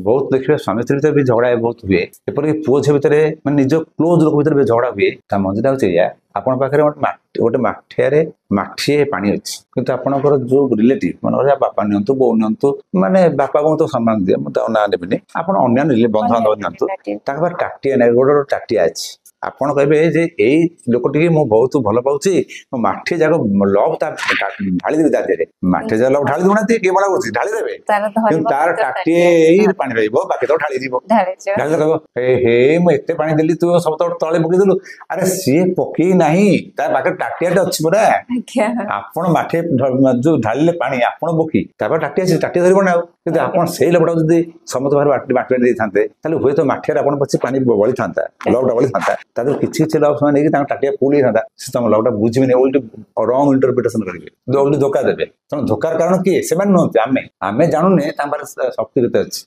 बहुत देखिए स्वामी स्त्री भितर भी झगड़ा बहुत हुए एपरिक पुओ झी भितर मैंने निज क्लोज लोक भितर भी झगड़ा हुए ता मजाटा हूँ आपण पाखे गोटे माठिया माठिए पानी अच्छी किंतु आपणकर जो रिलेटिव मन बापा नियंतु बो नियंतु माने बापा को तो सम्मान दिए मुझे ना देवी आप अन्य बंधु बांधव नियंतु टाटिया ना गोटे टाटिया अच्छी आपण कहे जे यही लोकटी मु बहुत भल पाऊँ मो माठी जाक लव ढाली देवी तादेह माठी जा लव ढाली दूना किए बड़ा करुच्ची ढाली देवे तार टाटिए पानी रही बाकी तो ढाली ढाली कह हे मुझे पानी देली तू सब तो तले पकईदेलु अरे सी पकई ना पाखे टाटिया अच्छी पूरा आपण माठी जो ढाले पानी आपण पकी टाटिया टाटिया धरब ना कि आप लोकटा जब समस्त भाव माटी दे था हुए तो माठिया आप पची पानी बड़ी था लवटा बड़ी था तादर किसी लव नहीं टाटिया फुल ही था तुम लवटा बुझे रंग इंटरप्रिटेसन करेंगे धोखा देवे तेनाली धोखार कारण किए से नुहत आम जानूने शक्ति केते अच्छी